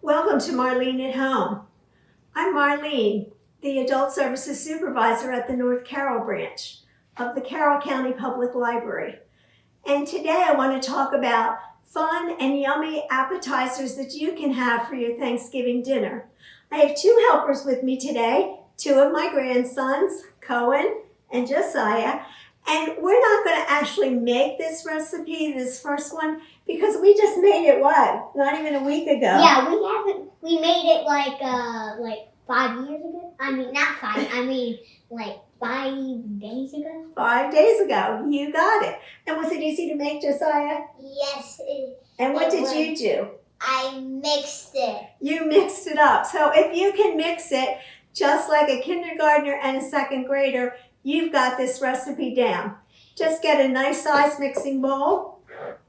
Welcome to Marlene at Home. I'm Marlene, the Adult Services Supervisor at the North Carroll branch of the Carroll County Public Library. And today I want to talk about fun and yummy appetizers that you can have for your Thanksgiving dinner. I have two helpers with me today, two of my grandsons, Cohen and Josiah. And we're not going to actually make this recipe, this first one, because we just made it, what? Not even a week ago. Yeah, we made it like 5 years ago. Like 5 days ago. 5 days ago. You got it. And was it easy to make, Josiah? Yes. And what did you do? I mixed it. You mixed it up. So if you can mix it just like a kindergartner and a second grader, you've got this recipe down. Just get a nice size mixing bowl.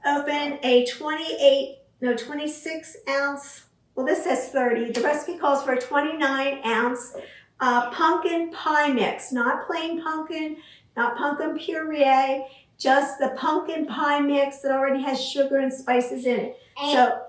Open a 26 ounce, well this says 30. The recipe calls for a 29 ounce pumpkin pie mix. Not plain pumpkin, not pumpkin puree, just the pumpkin pie mix that already has sugar and spices in it. So,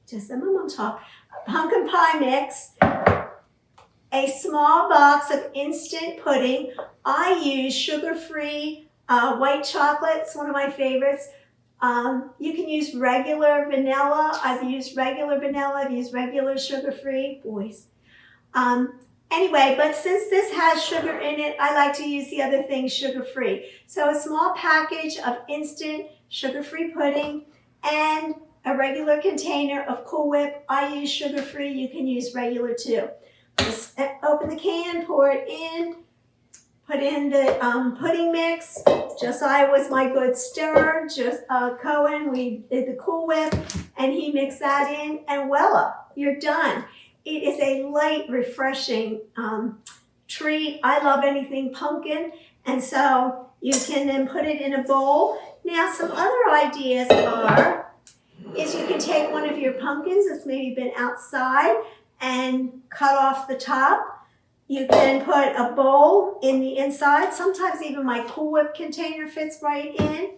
just a moment, talk. Pumpkin pie mix. A small box of instant pudding. I use sugar-free white chocolate. It's one of my favorites. You can use regular vanilla. I've used regular vanilla. I've used regular sugar-free. Boys. Anyway, but since this has sugar in it, I like to use the other things sugar-free. So a small package of instant sugar-free pudding and a regular container of Cool Whip. I use sugar-free. You can use regular too. Just open the can, pour it in, put in the pudding mix. Josiah was my good stirrer. Cohen, we did the Cool Whip, and he mixed that in, and voila, you're done. It is a light, refreshing treat. I love anything pumpkin, and so you can then put it in a bowl. Now, some other ideas is you can take one of your pumpkins that's maybe been outside and cut off the top. You can put a bowl in the inside. Sometimes even my Cool Whip container fits right in.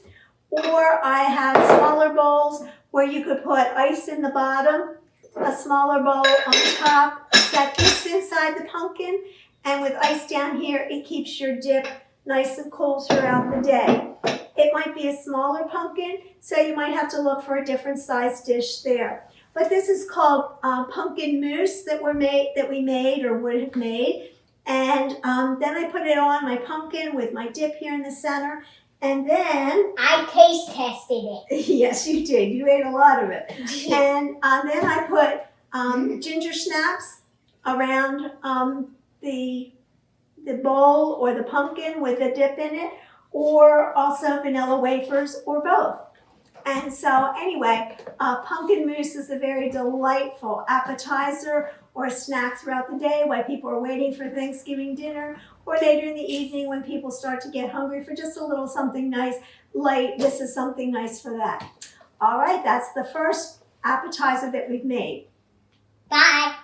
Or I have smaller bowls where you could put ice in the bottom, a smaller bowl on top, set this inside the pumpkin, and with ice down here, it keeps your dip nice and cool throughout the day. It might be a smaller pumpkin, so you might have to look for a different size dish there. But this is called pumpkin mousse that we made or would have made. And then I put it on my pumpkin with my dip here in the center. And then I taste tested it. Yes, you did. You ate a lot of it. And then I put ginger snaps around the bowl or the pumpkin with a dip in it, or also vanilla wafers or both. And so anyway, pumpkin mousse is a very delightful appetizer or snack throughout the day while people are waiting for Thanksgiving dinner, or later in the evening when people start to get hungry for just a little something nice, light. This is something nice for that. All right, that's the first appetizer that we've made. Bye.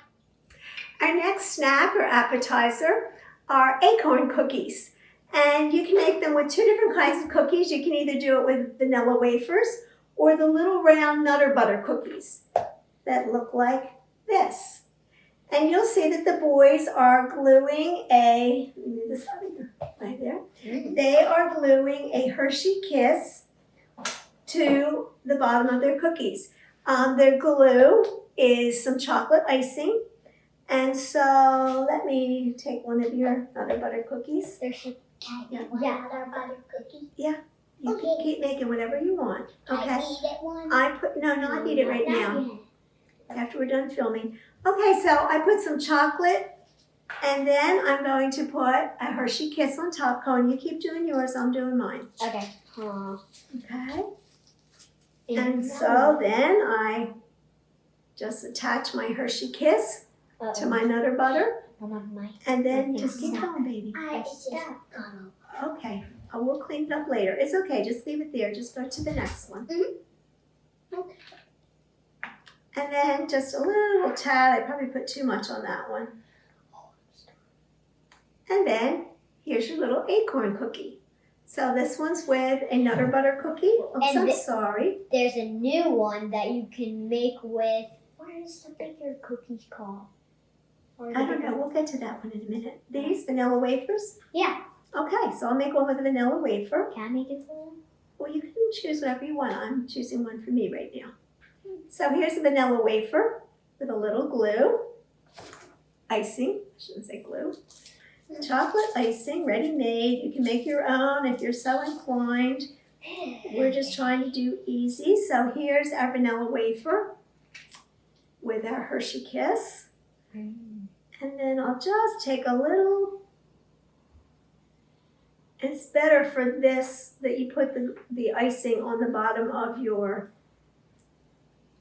Our next snack or appetizer are Acorn Cookies. And you can make them with two different kinds of cookies. You can either do it with vanilla wafers or the little round Nutter Butter cookies that look like this. And you'll see that the boys are gluing right there. They are gluing a Hershey Kiss to the bottom of their cookies. Their glue is some chocolate icing. And so let me take one of your Nutter Butter cookies. Nutter Butter cookie? Yeah. You can keep making whatever you want. Okay. I eat it one? Not eat it right now. After we're done filming. Okay, so I put some chocolate, and then I'm going to put a Hershey Kiss on top. Cohen, you keep doing yours, I'm doing mine. Okay. Okay. And so then I just attach my Hershey Kiss to my Nutter Butter. And then just keep going, baby. Okay. We'll clean it up later. It's okay. Just leave it there. Just go to the next one. Okay. And then just a little tad. I probably put too much on that one. And then here's your little acorn cookie. So this one's with a Nutter Butter cookie. Oops, I'm sorry. There's a new one that you can make with What is the bigger cookies called? Or I don't know. We'll get to that one in a minute. These vanilla wafers? Yeah. Okay, so I'll make one with a vanilla wafer. Can I make it for you? Well, you can choose whatever you want. I'm choosing one for me right now. So here's a vanilla wafer with a little glue, icing, I shouldn't say glue, chocolate icing, ready-made. You can make your own if you're so inclined. We're just trying to do easy. So here's our vanilla wafer with our Hershey Kiss. And then I'll just take a little. It's better for this that you put the icing on the bottom of your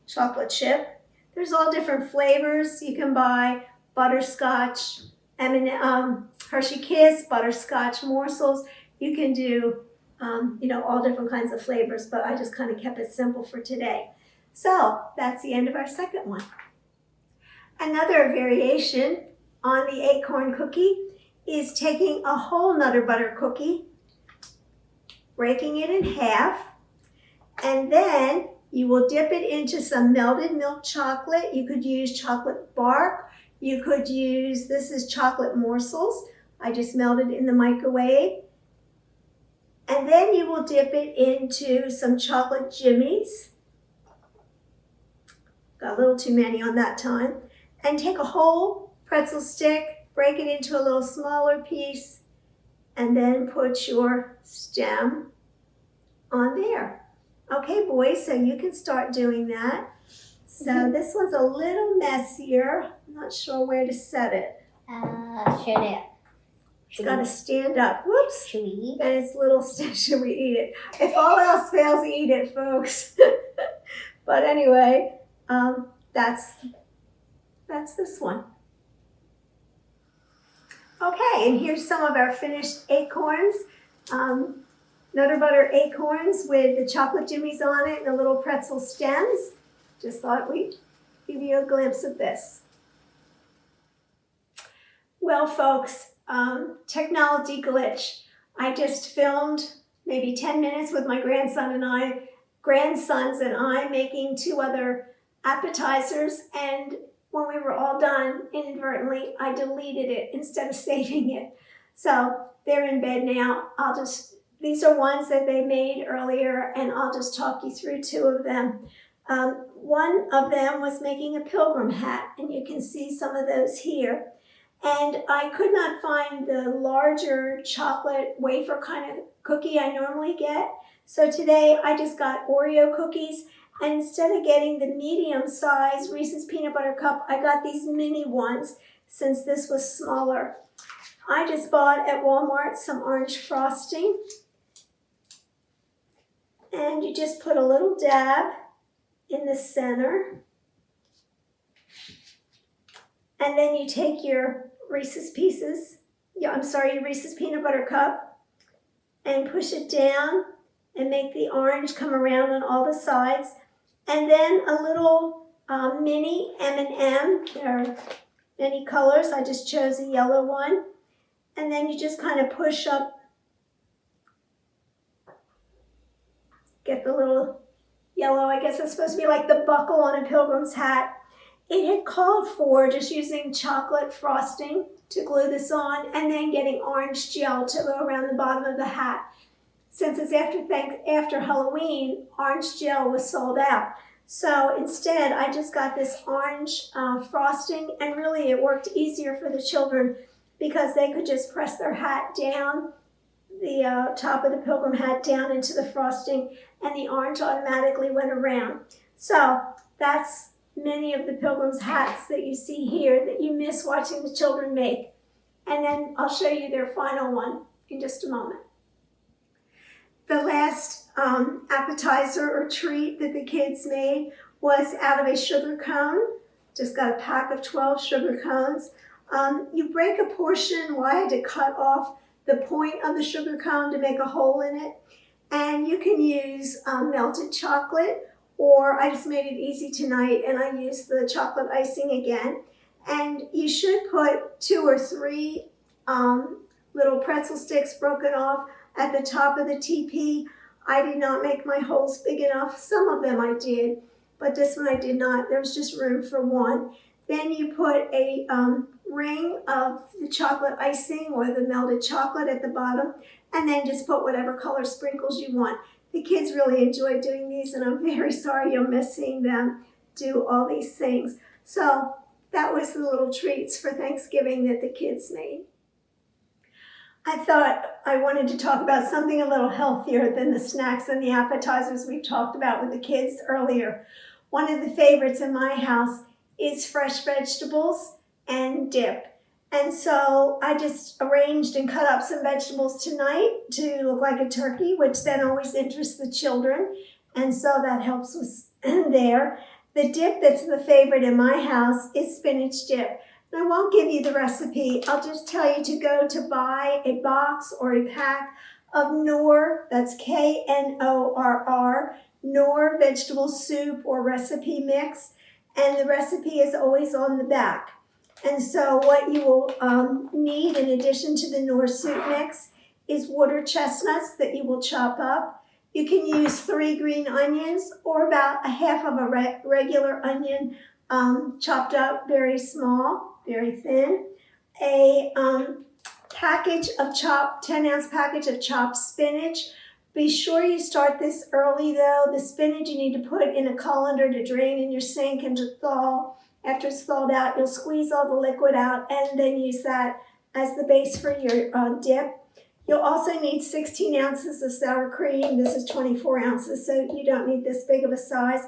chocolate chip. There's all different flavors. You can buy butterscotch, Hershey Kiss, butterscotch morsels. You can do, all different kinds of flavors, but I just kind of kept it simple for today. So that's the end of our second one. Another variation on the acorn cookie is taking a whole Nutter Butter cookie, breaking it in half, and then you will dip it into some melted milk chocolate. You could use chocolate bark. You could use, this is chocolate morsels. I just melted in the microwave. And then you will dip it into some chocolate jimmies. Got a little too many on that time. And take a whole pretzel stick, break it into a little smaller piece, and then put your stem on there. Okay, boys, so you can start doing that. So this one's a little messier. I'm not sure where to set it. Should it? It's got to stand up. Whoops. Should we eat? And it's little, should we eat it? If all else fails, eat it, folks. But anyway, that's this one. Okay, and here's some of our finished acorns. Nutter Butter acorns with the chocolate jimmies on it and the little pretzel stems. Just thought we'd give you a glimpse of this. Well, folks, technology glitch. I just filmed maybe 10 minutes with my grandsons and I making 2 other appetizers, and when we were all done, inadvertently, I deleted it instead of saving it. So they're in bed now. These are ones that they made earlier, and I'll just talk you through 2 of them. One of them was making a pilgrim hat, and you can see some of those here. And I could not find the larger chocolate wafer kind of cookie I normally get. So today I just got Oreo cookies, and instead of getting the medium size Reese's Peanut Butter Cup, I got these mini ones since this was smaller. I just bought at Walmart some orange frosting. And you just put a little dab in the center. And then you take your Reese's Peanut Butter Cup and push it down and make the orange come around on all the sides. And then a little mini M&M. There are many colors. I just chose a yellow one. And then you just kind of push up, get the little yellow. I guess it's supposed to be like the buckle on a pilgrim's hat. It had called for just using chocolate frosting to glue this on and then getting orange gel to go around the bottom of the hat. Since it's after Halloween, orange gel was sold out. So instead, I just got this orange frosting, and really it worked easier for the children because they could just press their hat down, the top of the pilgrim hat down into the frosting, and the orange automatically went around. So that's many of the pilgrim's hats that you see here that you miss watching the children make. And then I'll show you their final one in just a moment. The last appetizer or treat that the kids made was out of a sugar cone. Just got a pack of 12 sugar cones. You break a portion. Well, I had to cut off the point of the sugar cone to make a hole in it. And you can use melted chocolate, or I just made it easy tonight and I used the chocolate icing again. And you should put 2 or 3 little pretzel sticks broken off at the top of the TP. I did not make my holes big enough. Some of them I did. but this one I did not. There was just room for one. Then you put a ring of the chocolate icing or the melted chocolate at the bottom, and then just put whatever color sprinkles you want. The kids really enjoy doing these, and I'm very sorry you'll miss seeing them do all these things. So that was the little treats for Thanksgiving that the kids made. I thought I wanted to talk about something a little healthier than the snacks and the appetizers we've talked about with the kids earlier. One of the favorites in my house is fresh vegetables and dip. And so I just arranged and cut up some vegetables tonight to look like a turkey, which then always interests the children. And so that helps with there. The dip that's the favorite in my house is spinach dip. And I won't give you the recipe. I'll just tell you to go to buy a box or a pack of Knorr, that's Knorr, Knorr vegetable soup or recipe mix. And the recipe is always on the back. And so what you will need in addition to the Knorr soup mix is water chestnuts that you will chop up. You can use 3 green onions or about a half of a regular onion chopped up very small, very thin. A package of 10-ounce package of chopped spinach. Be sure you start this early though. The spinach you need to put in a colander to drain in your sink and to thaw. After it's thawed out, you'll squeeze all the liquid out and then use that as the base for your dip. You'll also need 16 ounces of sour cream. This is 24 ounces, so you don't need this big of a size.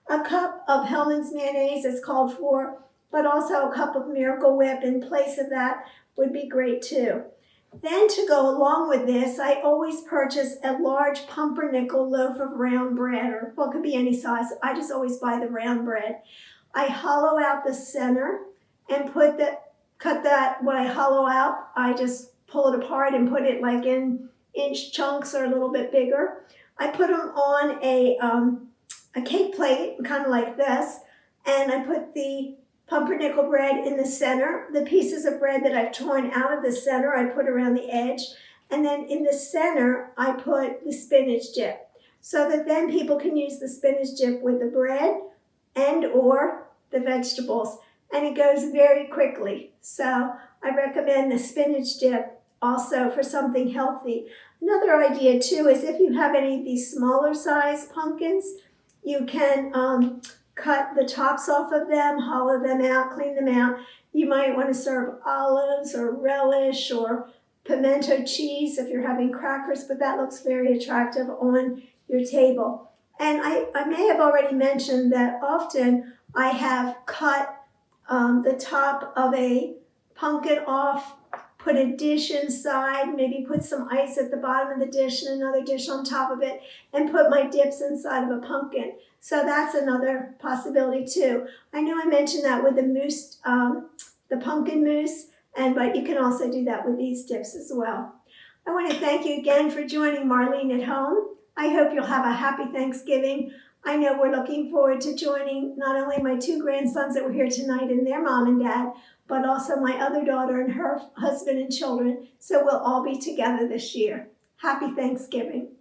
A cup of Hellmann's mayonnaise is called for, but also a cup of Miracle Whip in place of that would be great too. Then to go along with this, I always purchase a large pumpernickel loaf of round bread, or well, it could be any size. I just always buy the round bread. I hollow out the center and what I hollow out, I just pull it apart and put it like in inch chunks or a little bit bigger. I put them on a cake plate, kind of like this, and I put the pumpernickel bread in the center. The pieces of bread that I've torn out of the center, I put around the edge. And then in the center, I put the spinach dip so that then people can use the spinach dip with the bread and or the vegetables. And it goes very quickly. So I recommend the spinach dip also for something healthy. Another idea too is if you have any of these smaller size pumpkins, you can cut the tops off of them, hollow them out, clean them out. You might want to serve olives or relish or pimento cheese if you're having crackers, but that looks very attractive on your table. And I may have already mentioned that often I have cut the top of a pumpkin off, put a dish inside, maybe put some ice at the bottom of the dish and another dish on top of it, and put my dips inside of a pumpkin. So that's another possibility too. I know I mentioned that with the mousse, the pumpkin mousse, but you can also do that with these dips as well. I want to thank you again for joining Marlene at Home. I hope you'll have a happy Thanksgiving. I know we're looking forward to joining not only my 2 grandsons that were here tonight and their mom and dad, but also my other daughter and her husband and children. So we'll all be together this year. Happy Thanksgiving.